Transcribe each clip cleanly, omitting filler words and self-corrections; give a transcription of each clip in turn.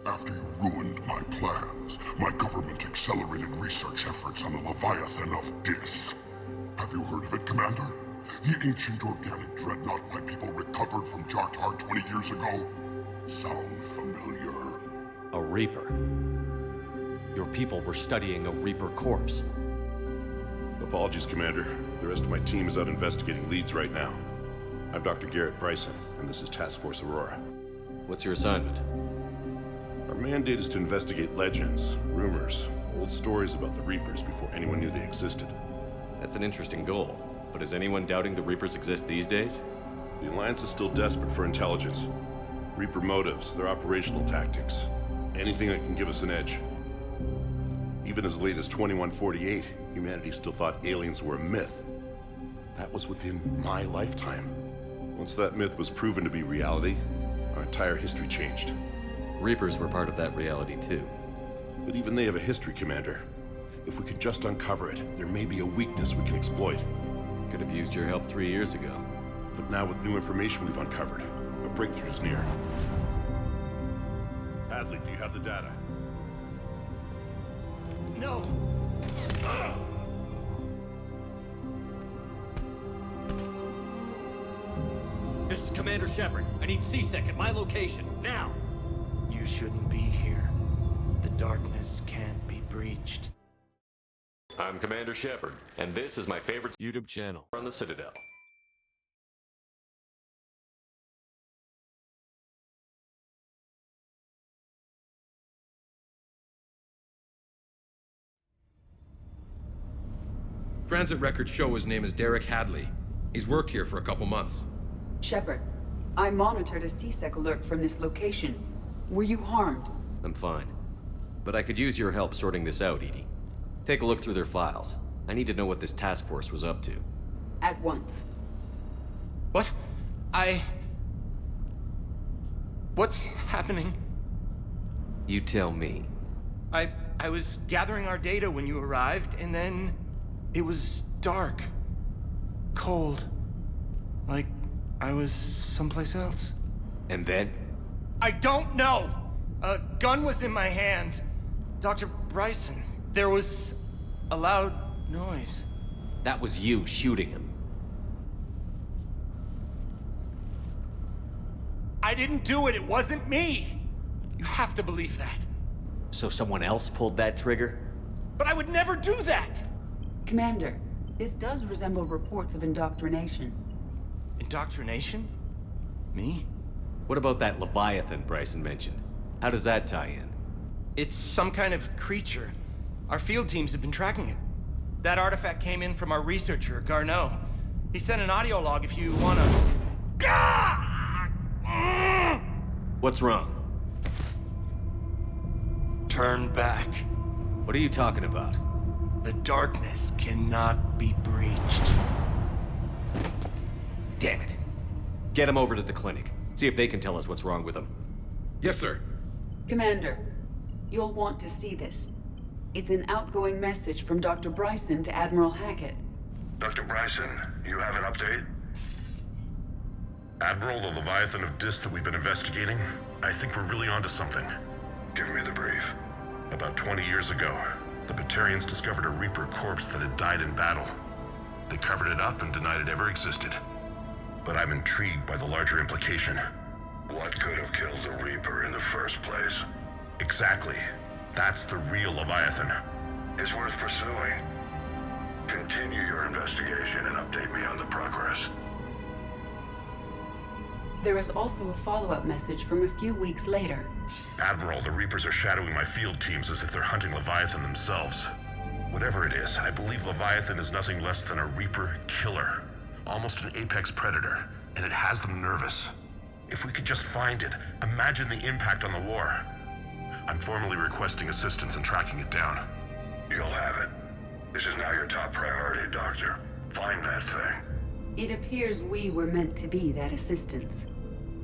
After you ruined my plans, my government accelerated research efforts on the Leviathan of Dis. Have you heard of it, Commander? The ancient organic dreadnought my people recovered from Jartar 20 years ago? Sound familiar? A Reaper? Your people were studying a Reaper corpse. Apologies, Commander. The rest of my team is out investigating leads right now. I'm Dr. Ann Bryson, and this is Task Force Aurora. What's your assignment? Our mandate is to investigate legends, rumors, old stories about the Reapers before anyone knew they existed. That's an interesting goal. But is anyone doubting the Reapers exist these days? The Alliance is still desperate for intelligence. Reaper motives, their operational tactics. Anything that can give us an edge. Even as late as 2148, humanity still thought aliens were a myth. That was within my lifetime. Once that myth was proven to be reality, our entire history changed. Reapers were part of that reality too. But even they have a history, Commander. If we could just uncover it, there may be a weakness we can exploit. Could have used your help 3 years ago. But now with new information we've uncovered, a breakthrough's near. Hadley, do you have the data? No! This is Commander Shepard. I need C-Sec at my location, now! You shouldn't be here. The darkness can't be breached. I'm Commander Shepard, and this is my favorite YouTube channel on the Citadel. Transit records show his name is Derek Hadley. He's worked here for a couple months. Shepard, I monitored a C-Sec alert from this location. Were you harmed? I'm fine. But I could use your help sorting this out, Edie. Take a look through their files. I need to know what this task force was up to. At once. What? What's happening? You tell me. I was gathering our data when you arrived, and then it was dark. Cold. Like I was someplace else. And then? I don't know! A gun was in my hand. Dr. Bryson, there was a loud noise. That was you shooting him. I didn't do it, it wasn't me! You have to believe that. So someone else pulled that trigger? But I would never do that! Commander, this does resemble reports of indoctrination. Indoctrination? Me? What about that Leviathan Bryson mentioned? How does that tie in? It's some kind of creature. Our field teams have been tracking it. That artifact came in from our researcher, Garneau. He sent an audio log if you wanna... What's wrong? Turn back. What are you talking about? The darkness cannot be breached. Damn it. Get him over to the clinic. See if they can tell us what's wrong with him. Yes, sir. Commander, you'll want to see this. It's an outgoing message from Dr. Bryson to Admiral Hackett. Dr. Bryson, you have an update? Admiral, the Leviathan of Dis that we've been investigating, I think we're really onto something. Give me the brief. About 20 years ago, the Batarians discovered a Reaper corpse that had died in battle. They covered it up and denied it ever existed. But I'm intrigued by the larger implication. What could have killed the Reaper in the first place? Exactly. That's the real Leviathan. It's worth pursuing. Continue your investigation and update me on the progress. There is also a follow-up message from a few weeks later. Admiral, the Reapers are shadowing my field teams as if they're hunting Leviathan themselves. Whatever it is, I believe Leviathan is nothing less than a Reaper killer. Almost an apex predator, and it has them nervous. If we could just find it, imagine the impact on the war. I'm formally requesting assistance in tracking it down. You'll have it. This is now your top priority, Doctor. Find that thing. It appears we were meant to be that assistance.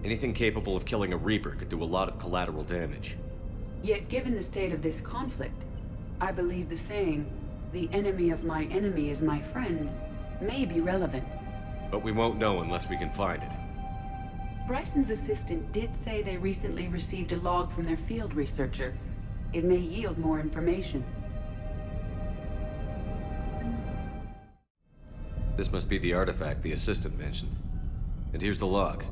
Anything capable of killing a Reaper could do a lot of collateral damage. Yet given the state of this conflict, I believe the saying, "The enemy of my enemy is my friend," may be relevant. But we won't know unless we can find it. Bryson's assistant did say they recently received a log from their field researcher. It may yield more information. This must be the artifact the assistant mentioned. And here's the log.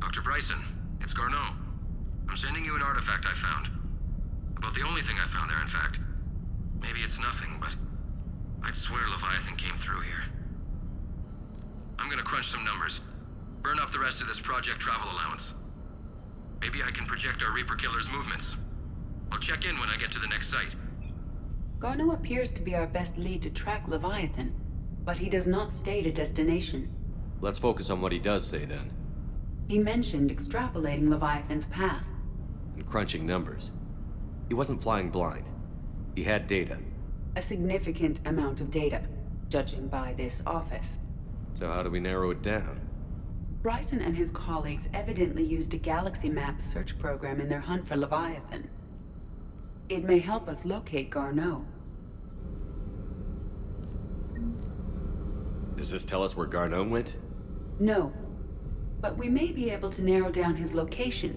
Dr. Bryson, it's Garneau. I'm sending you an artifact I found. About the only thing I found there, in fact. Maybe it's nothing, but I'd swear Leviathan came through here. I'm gonna crunch some numbers. Burn up the rest of this project travel allowance. Maybe I can project our Reaper Killer's movements. I'll check in when I get to the next site. Garneau appears to be our best lead to track Leviathan, but he does not state a destination. Let's focus on what he does say then. He mentioned extrapolating Leviathan's path. And crunching numbers. He wasn't flying blind. He had data. A significant amount of data, judging by this office. So how do we narrow it down? Bryson and his colleagues evidently used a galaxy map search program in their hunt for Leviathan. It may help us locate Garneau. Does this tell us where Garneau went? No, but we may be able to narrow down his location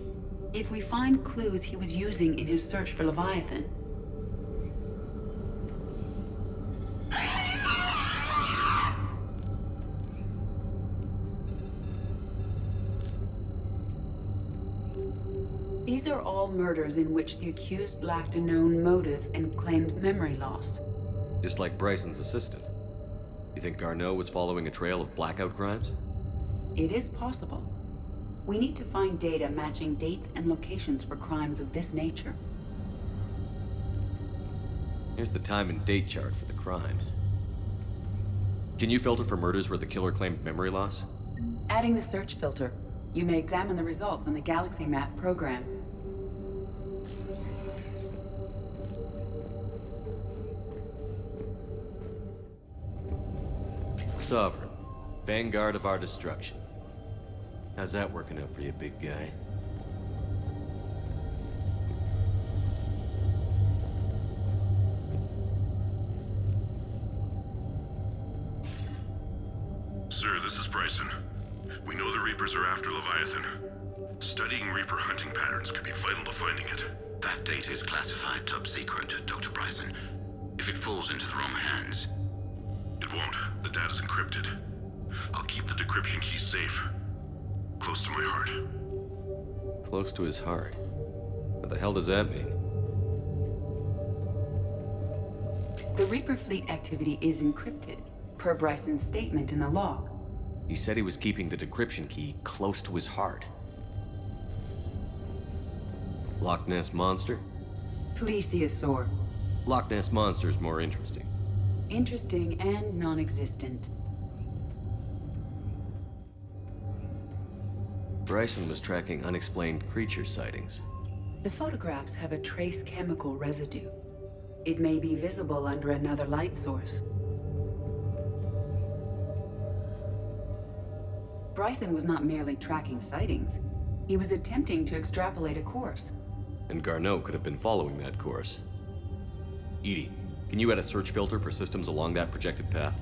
if we find clues he was using in his search for Leviathan. These are all murders in which the accused lacked a known motive and claimed memory loss. Just like Bryson's assistant. You think Garneau was following a trail of blackout crimes? It is possible. We need to find data matching dates and locations for crimes of this nature. Here's the time and date chart for the crimes. Can you filter for murders where the killer claimed memory loss? Adding the search filter, you may examine the results on the Galaxy Map program. Sovereign, Vanguard of our destruction. How's that working out for you, big guy? Sir, this is Bryson. We know the Reapers are after Leviathan. Studying Reaper hunting patterns could be vital to finding it. That data is classified top secret, Dr. Bryson. If it falls into the wrong hands... It won't. The data's encrypted. I'll keep the decryption key safe. Close to my heart. Close to his heart. What the hell does that mean? The Reaper fleet activity is encrypted, per Bryson's statement in the log. He said he was keeping the decryption key close to his heart. Loch Ness Monster? Plesiosaur. Loch Ness Monster's more interesting. Interesting and non-existent. Bryson was tracking unexplained creature sightings. The photographs have a trace chemical residue. It may be visible under another light source. Bryson was not merely tracking sightings. He was attempting to extrapolate a course. And Garneau could have been following that course. EDI, can you add a search filter for systems along that projected path?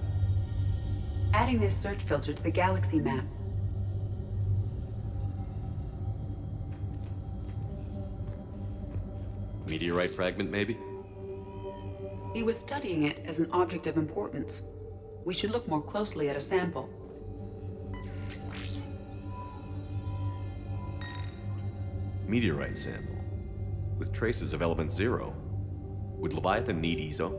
Adding this search filter to the galaxy map. Meteorite fragment, maybe? He was studying it as an object of importance. We should look more closely at a sample. Meteorite sample. With traces of element 0. Would Leviathan need ESO?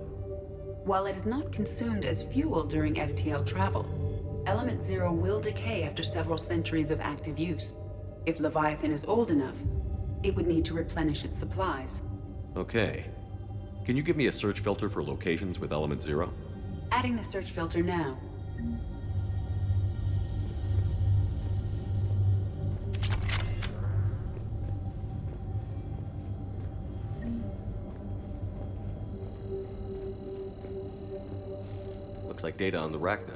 While it is not consumed as fuel during FTL travel, element 0 will decay after several centuries of active use. If Leviathan is old enough, it would need to replenish its supplies. Okay. Can you give me a search filter for locations with element 0? Adding the search filter now. Looks like data on the Rachni.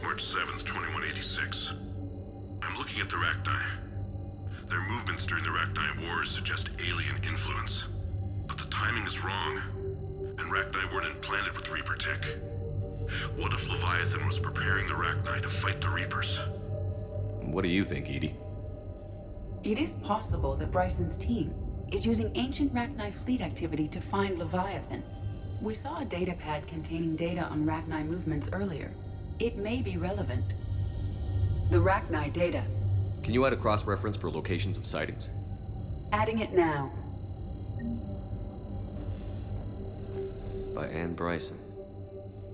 March 7th, 2186. I'm looking at the Rachni. Their movements during the Rachni Wars suggest alien influence. But the timing is wrong. And Rachni weren't implanted with Reaper tech. What if Leviathan was preparing the Rachni to fight the Reapers? What do you think, Edie? It is possible that Bryson's team is using ancient Rachni fleet activity to find Leviathan. We saw a data pad containing data on Rachni movements earlier. It may be relevant. The Rachni data. Can you add a cross-reference for locations of sightings? Adding it now. By Ann Bryson.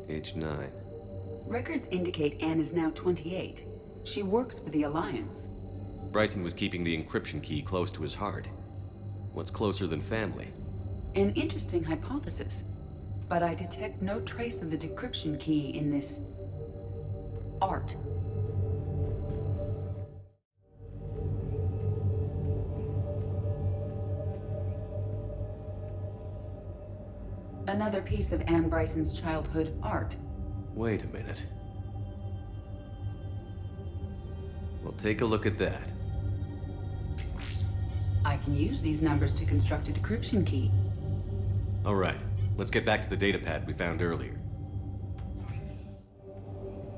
Age 9. Records indicate Anne is now 28. She works for the Alliance. Bryson was keeping the encryption key close to his heart. What's closer than family? An interesting hypothesis. But I detect no trace of the decryption key in this art. Another piece of Ann Bryson's childhood art. Wait a minute. Well, take a look at that. I can use these numbers to construct a decryption key. All right, let's get back to the data pad we found earlier.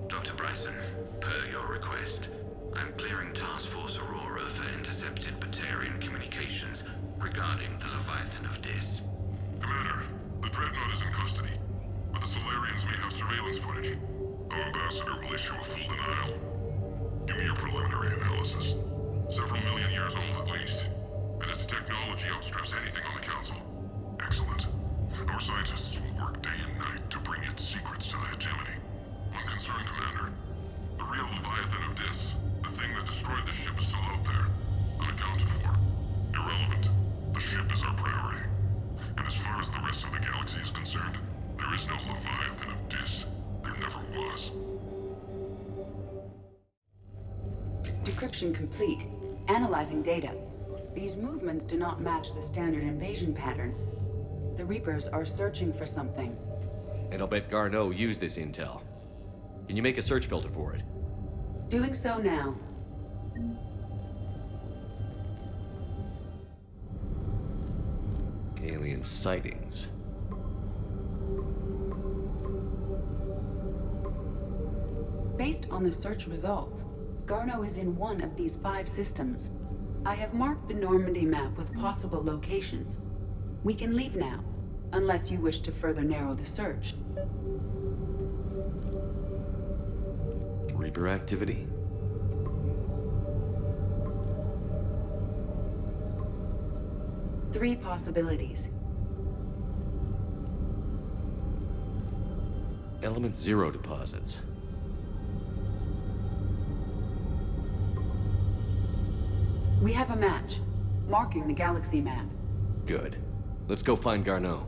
Dr. Bryson, per your request, I'm clearing Task Force Aurora for intercepted Batarian communications regarding the Leviathan of Dis. Commander, the Dreadnought is in custody, but the Solarians may have surveillance footage. Our ambassador will issue a full denial. Give me your preliminary analysis. Several million years old at least, and its technology outstrips anything on the Council. Excellent. Our scientists will work day and night to bring its secrets to the hegemony. One concern, Commander. The real Leviathan of Dis, the thing that destroyed the ship, is still out there, unaccounted for. Irrelevant. The ship is our priority. And as far as the rest of the galaxy is concerned, there is no Leviathan of Dis. There never was. Decryption complete. Analyzing data. These movements do not match the standard invasion pattern. The Reapers are searching for something. And I'll bet Garneau used this intel. Can you make a search filter for it? Doing so now. Alien sightings. Based on the search results, Garneau is in one of these 5 systems. I have marked the Normandy map with possible locations. We can leave now, unless you wish to further narrow the search. Reaper activity? Three possibilities. Element 0 deposits. We have a match, marking the galaxy map. Good. Let's go find Garneau.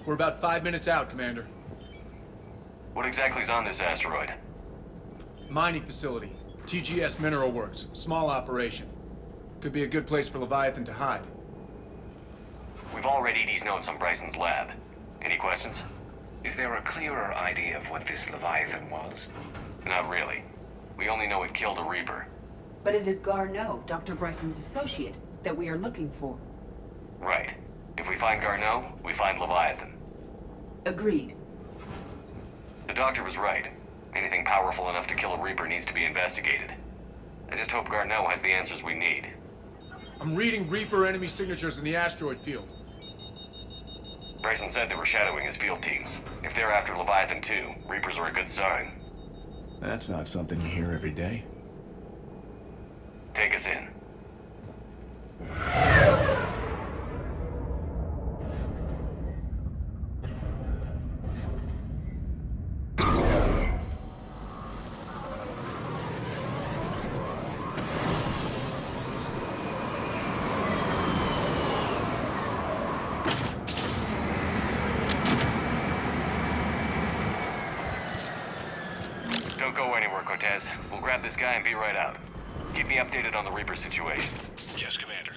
We're about 5 minutes out, Commander. What exactly is on this asteroid? Mining facility. TGS Mineral Works. Small operation. Could be a good place for Leviathan to hide. We've all read Edie's notes on Bryson's lab. Any questions? Is there a clearer idea of what this Leviathan was? Not really. We only know it killed a Reaper. But it is Garneau, Dr. Bryson's associate, that we are looking for. Right. If we find Garneau, we find Leviathan. Agreed. The doctor was right. Anything powerful enough to kill a Reaper needs to be investigated. I just hope Garneau has the answers we need. I'm reading Reaper enemy signatures in the asteroid field. Bryson said they were shadowing his field teams. If they're after Leviathan too, Reapers are a good sign. That's not something you hear every day. Take us in. Don't go anywhere, Cortez. We'll grab this guy and be right out. Keep me updated on the Reaper situation. Yes, Commander.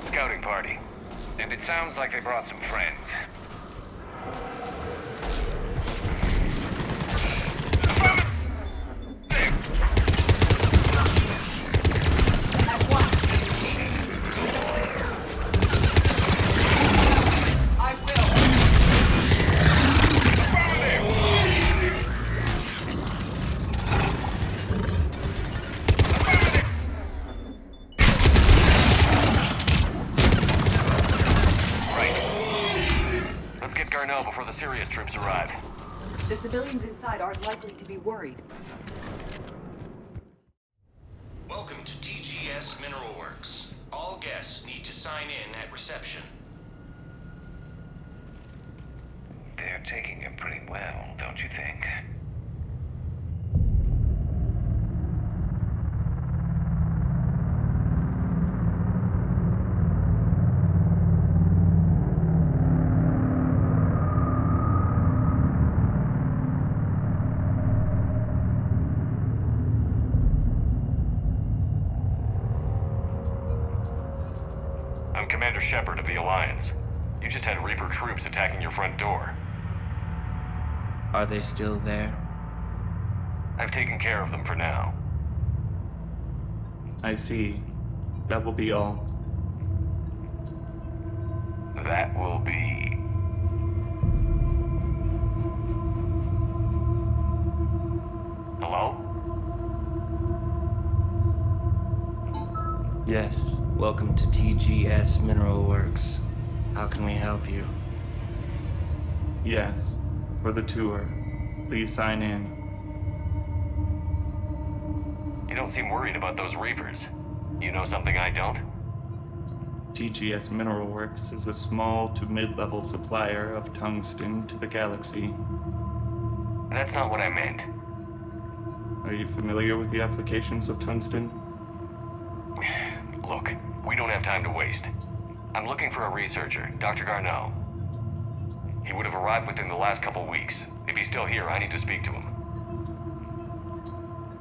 Scouting party. And it sounds like they brought some friends. Before the serious troops arrive. The civilians inside aren't likely to be worried. Welcome to TGS Mineral Works. All guests need to sign in at reception. They're taking it pretty well, don't you think? Commander Shepard of the Alliance. You just had Reaper troops attacking your front door. Are they still there? I've taken care of them for now. I see. That will be all. That will be... Hello? Yes. Welcome to TGS Mineral Works. How can we help you? Yes. For the tour. Please sign in. You don't seem worried about those Reapers. You know something I don't? TGS Mineral Works is a small to mid-level supplier of tungsten to the galaxy. That's not what I meant. Are you familiar with the applications of tungsten? Look, we don't have time to waste. I'm looking for a researcher, Dr. Garneau. He would have arrived within the last couple weeks. If he's still here, I need to speak to him.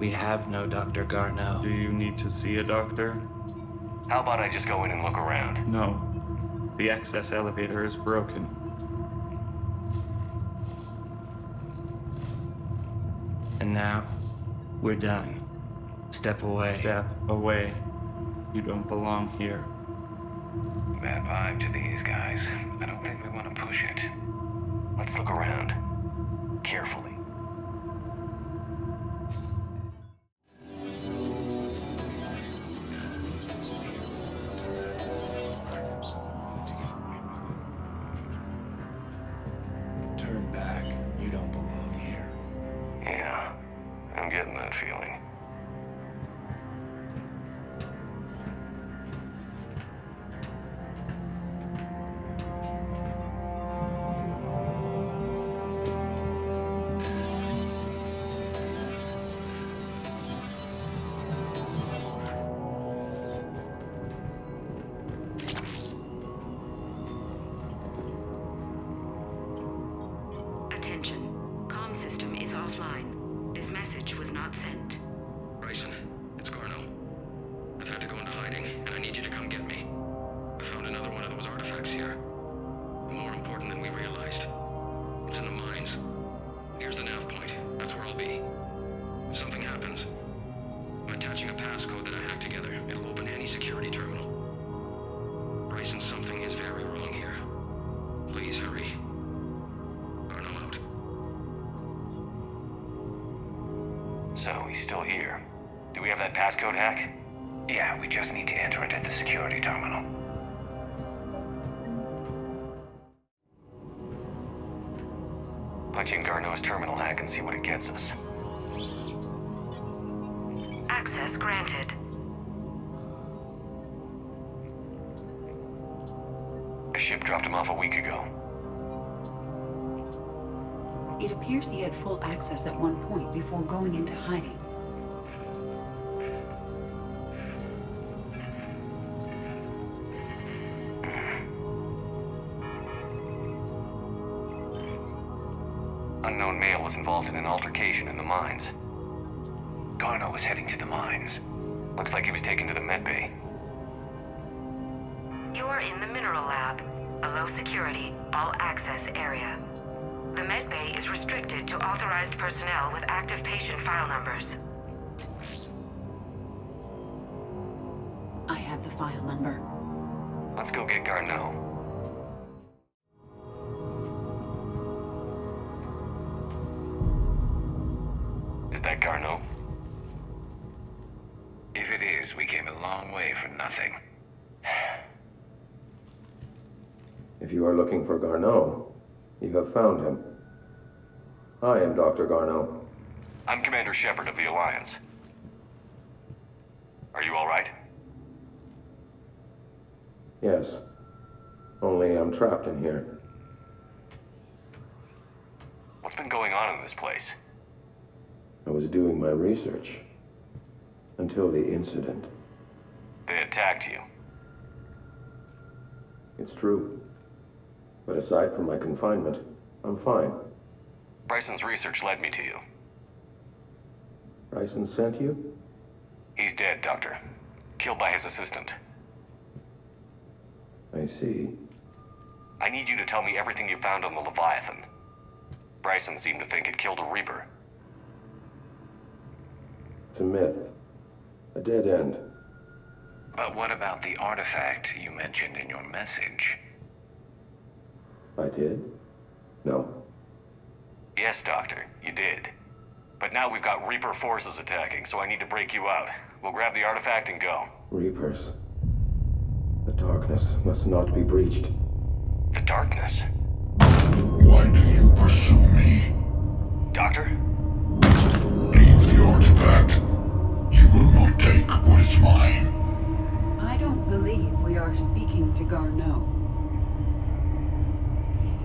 We have no Dr. Garneau. Do you need to see a doctor? How about I just go in and look around? No. The access elevator is broken. And now, we're done. Step away. Step away. You don't belong here. Bad vibe to these guys. I don't think we want to push it. Let's look around. Carefully. Turn back. You don't belong here. Yeah, I'm getting that feeling. Attention. Comm system is offline. This message was not sent. Bryson, it's Garneau. I've had to go into hiding, and I need you to come get me. I found another one of those artifacts here. More important than we realized. It's in the mines. Here's the nav point. That's where I'll be. If something happens, I'm attaching a passcode that I hacked together. It'll open any security terminal. Bryson, something is very wrong here. Please hurry. Garneau out. So, he's still here. Do we have that passcode hack? Yeah, we just need to enter it at the security terminal. Punch in Garneau's terminal hack and see what it gets us. Access granted. A ship dropped him off a week ago. It appears he had full access at one point before going into hiding. unknown male was involved in an altercation in the mines. Garno was heading to the mines. Looks like he was taken to the medbay. You're in the mineral lab, a low-security, all-access area. The medbay is restricted to authorized personnel with active patient file numbers. I have the file number. Let's go get Garneau. Is that Garneau? If it is, we came a long way for nothing. If you are looking for Garneau, you have found him. I am Dr. Garneau. I'm Commander Shepard of the Alliance. Are you all right? Yes. Only I'm trapped in here. What's been going on in this place? I was doing my research. Until the incident. They attacked you. It's true. But aside from my confinement, I'm fine. Bryson's research led me to you. Bryson sent you? He's dead, Doctor. Killed by his assistant. I see. I need you to tell me everything you found on the Leviathan. Bryson seemed to think it killed a Reaper. It's a myth. A dead end. But what about the artifact you mentioned in your message? I did? No. Yes, Doctor, you did. But now we've got Reaper forces attacking, so I need to break you out. We'll grab the artifact and go. Reapers. The darkness must not be breached. The darkness? Why do you pursue me? Doctor? Leave the artifact. You will not take what is mine. I don't believe we are speaking to Garneau.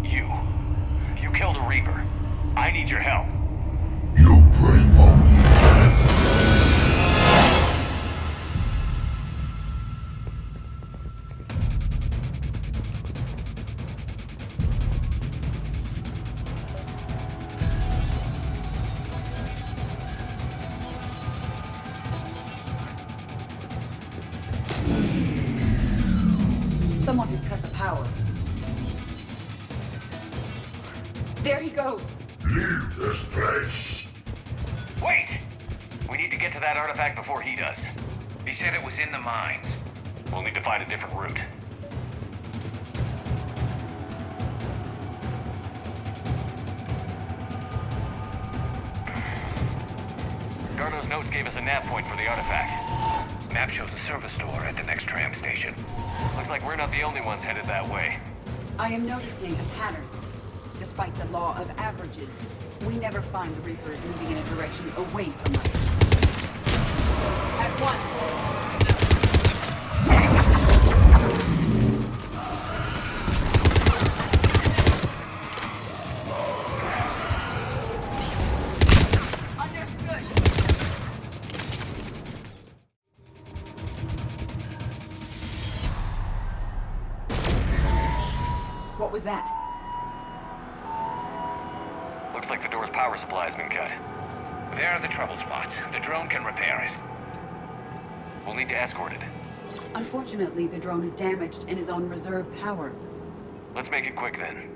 You killed a Reaper. I need your help. You bring only death. Someone has cut the power. There he goes. Leave this place. Wait! We need to get to that artifact before he does. He said it was in the mines. We'll need to find a different route. Garneau's notes gave us a nav point for the artifact. Map shows a service door at the next tram station. Looks like we're not the only ones headed that way. I am noticing a pattern. Despite the law of averages, we never find the Reapers moving in a direction away from us. At once! What was that? Looks like the door's power supply has been cut. There are the trouble spots. The drone can repair it. We'll need to escort it. Unfortunately, the drone is damaged and is on reserve power. Let's make it quick then.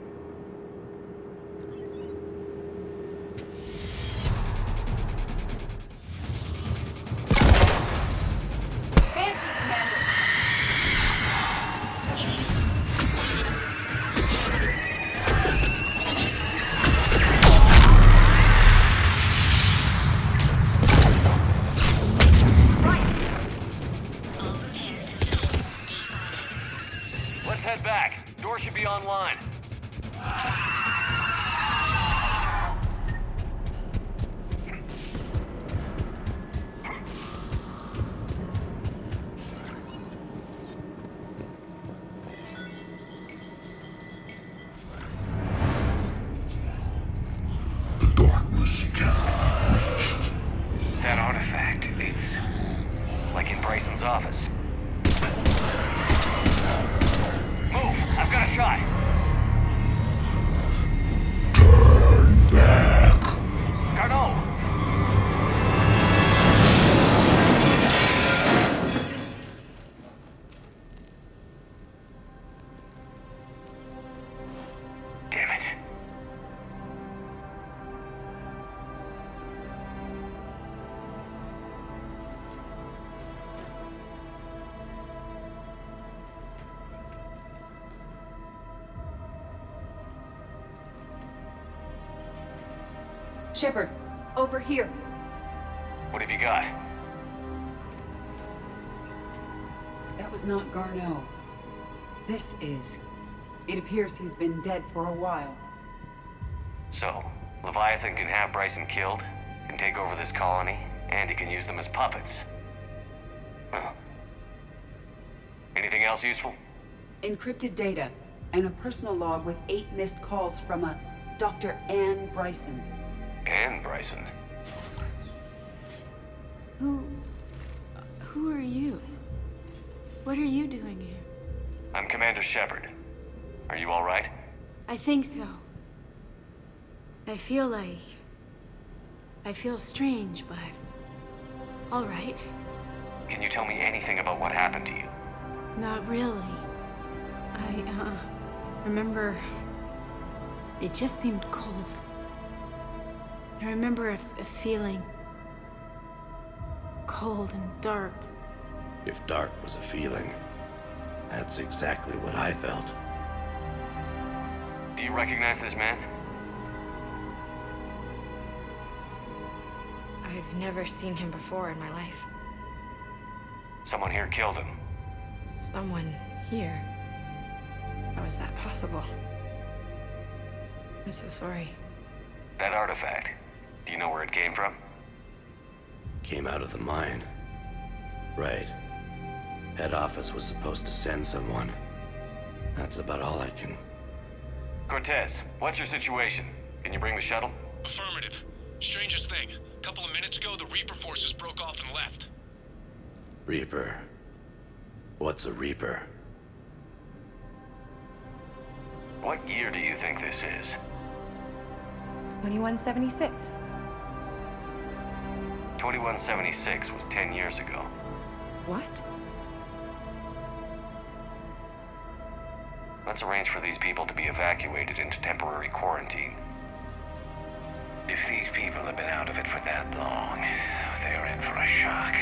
Head back. Door should be online. The darkness can't be breached. That artifact, it's like in Bryson's office. Move! I've got a shot! Turn back! Shepard, over here. What have you got? That was not Garneau. This is. It appears he's been dead for a while. So, Leviathan can have Bryson killed, can take over this colony, and he can use them as puppets. Huh. Anything else useful? Encrypted data, and a personal log with 8 missed calls from a Dr. Ann Bryson. Ann Bryson? Who are you? What are you doing here? I'm Commander Shepard. Are you all right? I think so. I feel strange, but all right. Can you tell me anything about what happened to you? Not really. I remember it just seemed cold. I remember a feeling cold and dark. If dark was a feeling, that's exactly what I felt. Do you recognize this man? I've never seen him before in my life. Someone here killed him. Someone here? How is that possible? I'm so sorry. That artifact, do you know where it came from? Came out of the mine. Right. Head office was supposed to send someone. That's about all I can... Cortez, what's your situation? Can you bring the shuttle? Affirmative. Strangest thing. A couple of minutes ago, the Reaper forces broke off and left. Reaper. What's a Reaper? What year do you think this is? 2176. 2176 was 10 years ago. What? Let's arrange for these people to be evacuated into temporary quarantine. If these people have been out of it for that long, they're in for a shock.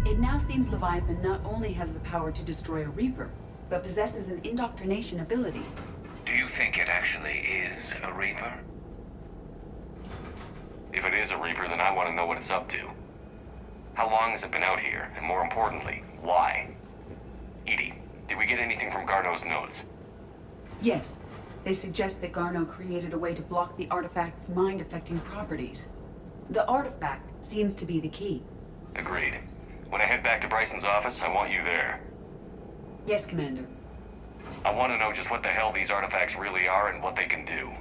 It now seems Leviathan not only has the power to destroy a Reaper, but possesses an indoctrination ability. Do you think it actually is a Reaper? If it is a Reaper, then I want to know what it's up to. How long has it been out here? And more importantly, why? Edie, did we get anything from Garneau's notes? Yes. They suggest that Garneau created a way to block the artifact's mind-affecting properties. The artifact seems to be the key. Agreed. When I head back to Bryson's office, I want you there. Yes, Commander. I want to know just what the hell these artifacts really are and what they can do.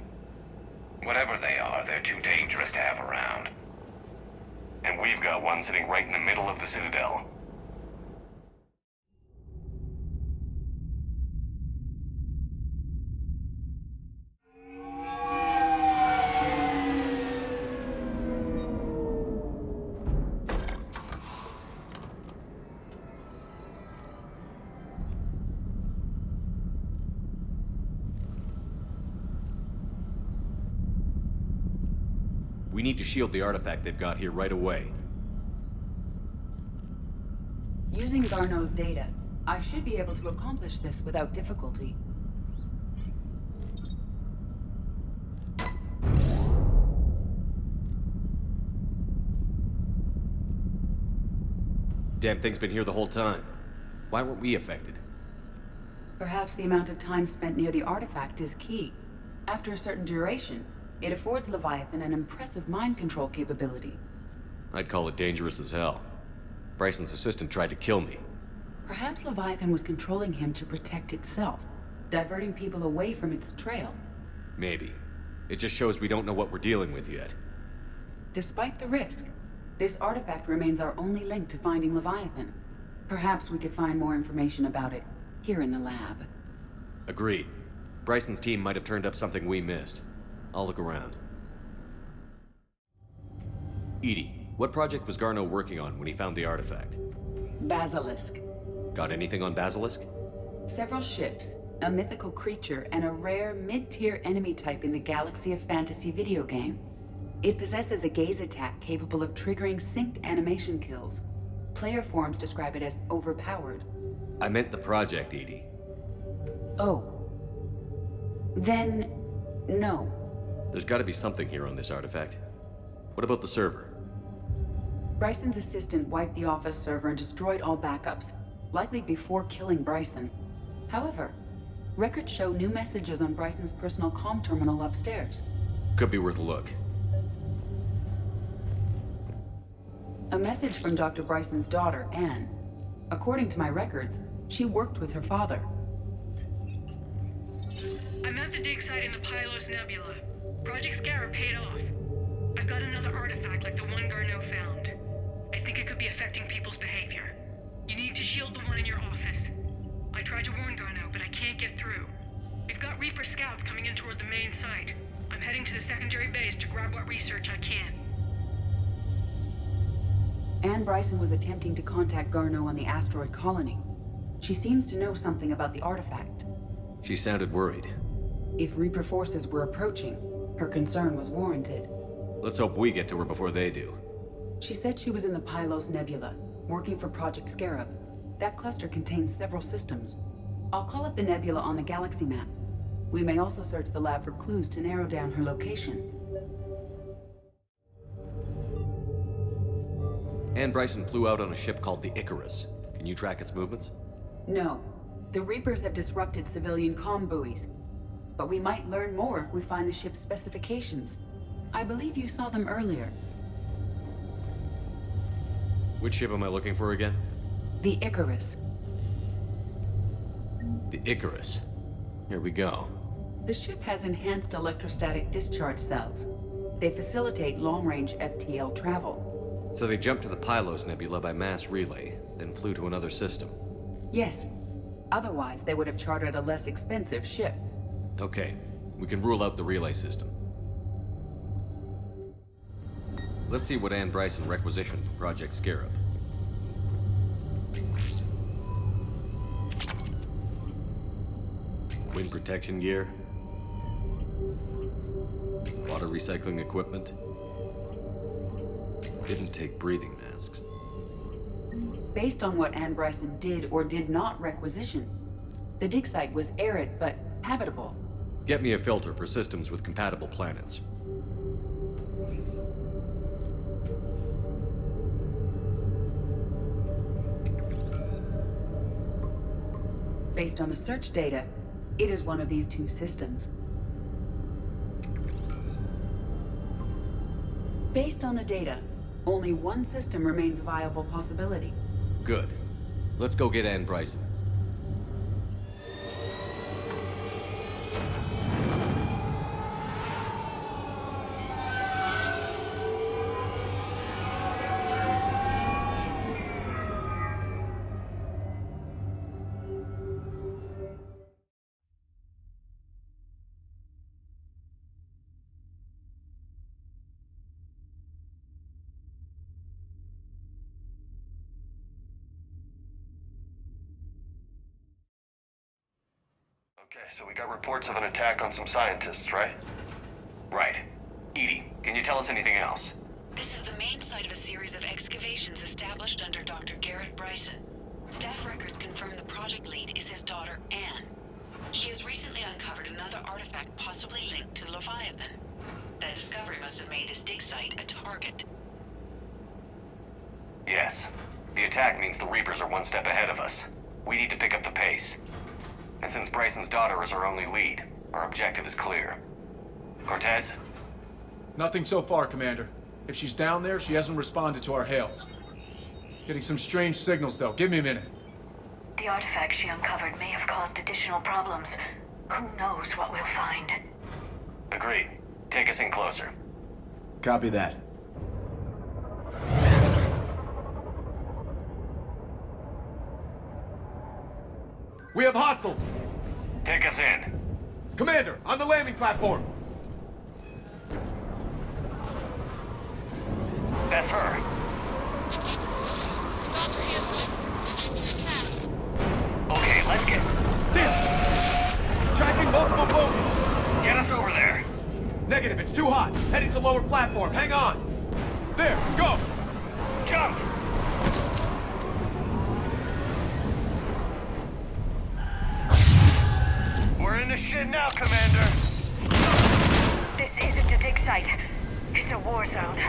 Whatever they are, they're too dangerous to have around. And we've got one sitting right in the middle of the Citadel. We need to shield the artifact they've got here right away. Using Garneau's data, I should be able to accomplish this without difficulty. Damn thing's been here the whole time. Why weren't we affected? Perhaps the amount of time spent near the artifact is key. After a certain duration, it affords Leviathan an impressive mind control capability. I'd call it dangerous as hell. Bryson's assistant tried to kill me. Perhaps Leviathan was controlling him to protect itself, diverting people away from its trail. Maybe. It just shows we don't know what we're dealing with yet. Despite the risk, this artifact remains our only link to finding Leviathan. Perhaps we could find more information about it here in the lab. Agreed. Bryson's team might have turned up something we missed. I'll look around. Edie, what project was Garneau working on when he found the artifact? Basilisk. Got anything on Basilisk? Several ships, a mythical creature, and a rare mid-tier enemy type in the Galaxy of Fantasy video game. It possesses a gaze attack capable of triggering synced animation kills. Player forums describe it as overpowered. I meant the project, Edie. Oh. Then, no. There's gotta be something here on this artifact. What about the server? Bryson's assistant wiped the office server and destroyed all backups, likely before killing Bryson. However, records show new messages on Bryson's personal comm terminal upstairs. Could be worth a look. A message from Dr. Bryson's daughter, Ann. According to my records, she worked with her father. I'm at the dig site in the Pylos Nebula. Project Scarab paid off. I've got another artifact like the one Garneau found. I think it could be affecting people's behavior. You need to shield the one in your office. I tried to warn Garneau, but I can't get through. We've got Reaper scouts coming in toward the main site. I'm heading to the secondary base to grab what research I can. Ann Bryson was attempting to contact Garneau on the asteroid colony. She seems to know something about the artifact. She sounded worried. If Reaper forces were approaching, her concern was warranted. Let's hope we get to her before they do. She said she was in the Pylos Nebula, working for Project Scarab. That cluster contains several systems. I'll call up the nebula on the galaxy map. We may also search the lab for clues to narrow down her location. Ann Bryson flew out on a ship called the Icarus. Can you track its movements? No. The Reapers have disrupted civilian comm buoys. But we might learn more if we find the ship's specifications. I believe you saw them earlier. Which ship am I looking for again? The Icarus. The Icarus. Here we go. The ship has enhanced electrostatic discharge cells. They facilitate long-range FTL travel. So they jumped to the Pylos Nebula by mass relay, then flew to another system. Yes. Otherwise, they would have chartered a less expensive ship. Okay, we can rule out the relay system. Let's see what Ann Bryson requisitioned for Project Scarab. Wind protection gear. Water recycling equipment. Didn't take breathing masks. Based on what Ann Bryson did or did not requisition, the dig site was arid but habitable. Get me a filter for systems with compatible planets. Based on the search data, it is one of these two systems. Based on the data, only one system remains a viable possibility. Good. Let's go get Ann Bryson. Okay, so we got reports of an attack on some scientists, right? Right. Edie, can you tell us anything else? This is the main site of a series of excavations established under Dr. Garrett Bryson. Staff records confirm the project lead is his daughter, Ann. She has recently uncovered another artifact possibly linked to Leviathan. That discovery must have made this dig site a target. Yes. The attack means the Reapers are one step ahead of us. We need to pick up the pace. And since Bryson's daughter is our only lead, our objective is clear. Cortez? Nothing so far, Commander. If she's down there, she hasn't responded to our hails. Getting some strange signals, though. Give me a minute. The artifact she uncovered may have caused additional problems. Who knows what we'll find? Agreed. Take us in closer. Copy that. We have hostiles! Take us in. Commander, on the landing platform! That's her. Okay, let's get... Tracking multiple boats! Get us over there. Negative, it's too hot. Heading to lower platform, hang on! There, go! Jump! in the shit now, Commander. This isn't a dig site. It's a war zone.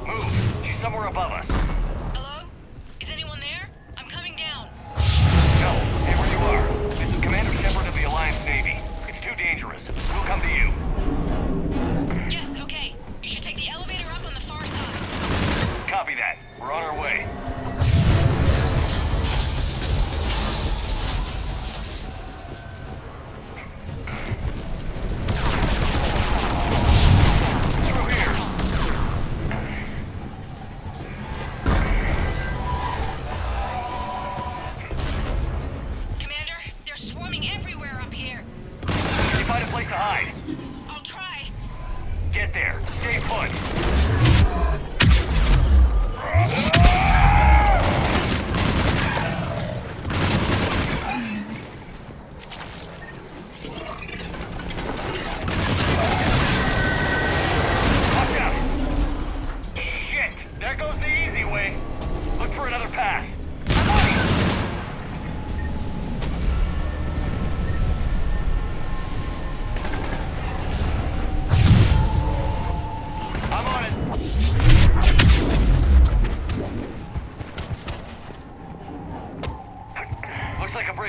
Move. She's somewhere above us. Hello? Is anyone there? I'm coming down. No, stay where you are. This is Commander Shepard of the Alliance Navy. It's too dangerous. We'll come to you. Yes, okay. You should take the elevator up on the far side. Copy that. We're on our way.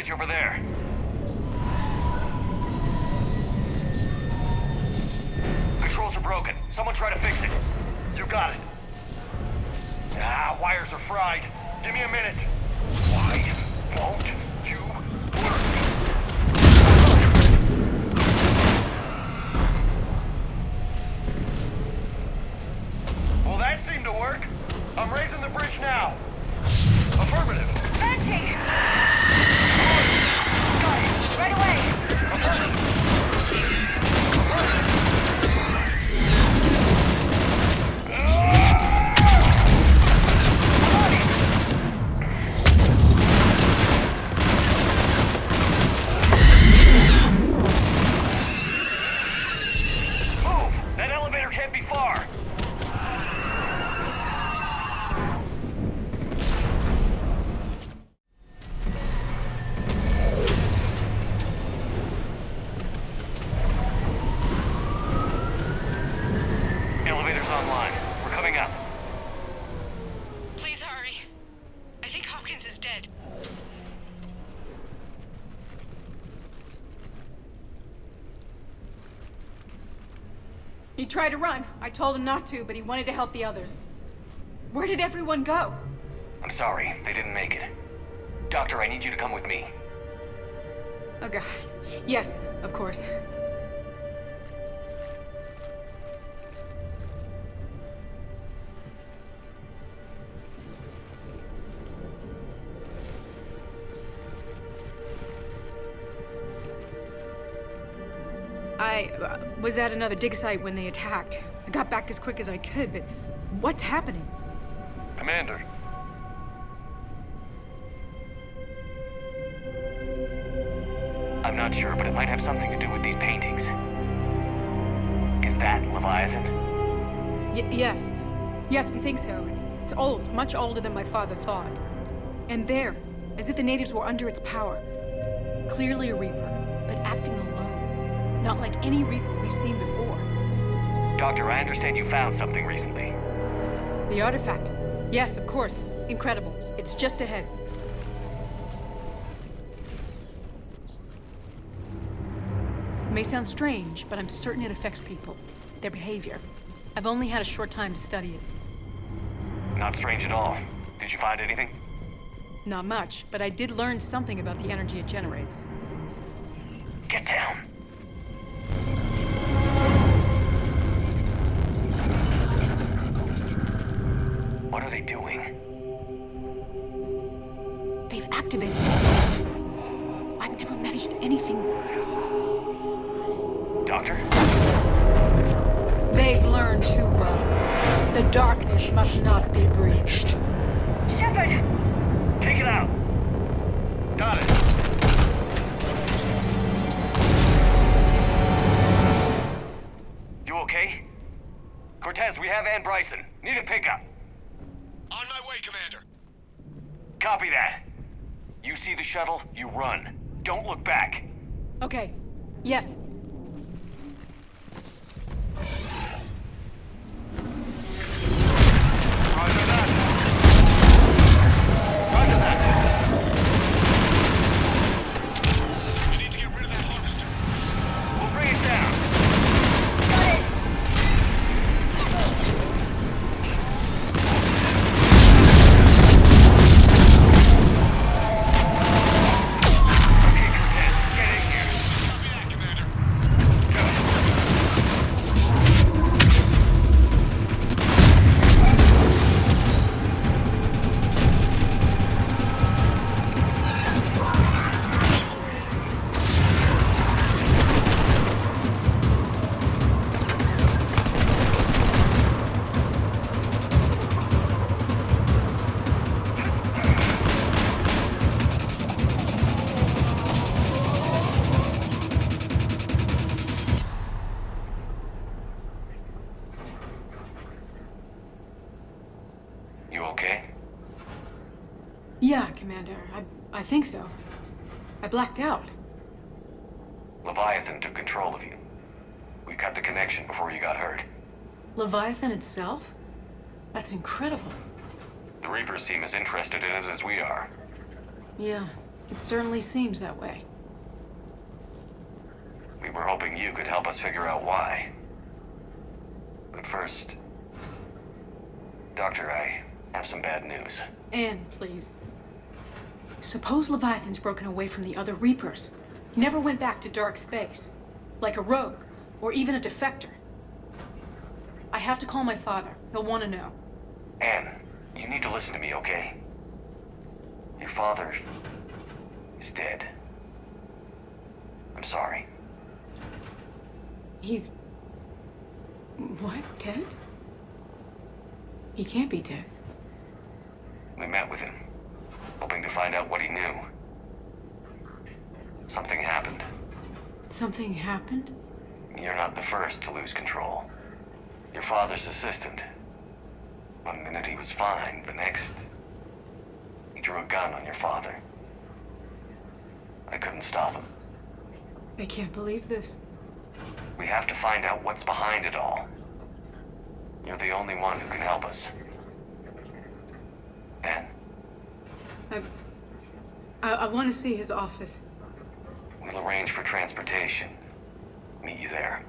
Over there. Controls are broken. Someone try to fix it. You got it. Ah, wires are fried. Give me a minute. Why won't you work? Well, that seemed to work. I'm raising the bridge now. Affirmative. Benji! Right away! Move! That elevator can't be far! He tried to run. I told him not to, but he wanted to help the others. Where did everyone go? I'm sorry, they didn't make it. Doctor, I need you to come with me. Oh god. Yes, of course. I was at another dig site when they attacked. I got back as quick as I could, but what's happening? Commander. I'm not sure, but it might have something to do with these paintings. Is that Leviathan? Yes. Yes, we think so. It's old, much older than my father thought. And there, as if the natives were under its power. Clearly a Reaper, but acting alone. Not like any Reaper we've seen before. Doctor, I understand you found something recently. The artifact. Yes, of course. Incredible. It's just ahead. It may sound strange, but I'm certain it affects people. Their behavior. I've only had a short time to study it. Not strange at all. Did you find anything? Not much, but I did learn something about the energy it generates. Get down. What are they doing? They've activated it. I've never managed anything. Doctor? They've learned too well. The darkness must not be breached. Shepard! Take it out! Got it. You okay? Cortez, we have Ann Bryson. Need a pickup. On my way, Commander. Copy that. You see the shuttle, you run. Don't look back. Okay. Yes. You okay? Yeah, Commander. I think so. I blacked out. Leviathan took control of you. We cut the connection before you got hurt. Leviathan itself? That's incredible. The Reapers seem as interested in it as we are. Yeah, it certainly seems that way. We were hoping you could help us figure out why. But first... Doctor, I have some bad news. Ann, please. Suppose Leviathan's broken away from the other Reapers. Never went back to dark space. Like a rogue, or even a defector. I have to call my father. He'll want to know. Ann, you need to listen to me, okay? Your father is dead. I'm sorry. He's... What? Dead? He can't be dead. We met with him, hoping to find out what he knew. Something happened. Something happened? You're not the first to lose control. Your father's assistant. One minute he was fine, the next... he drew a gun on your father. I couldn't stop him. I can't believe this. We have to find out what's behind it all. You're the only one who can help us. Ann? I want to see his office. We'll arrange for transportation. Meet you there.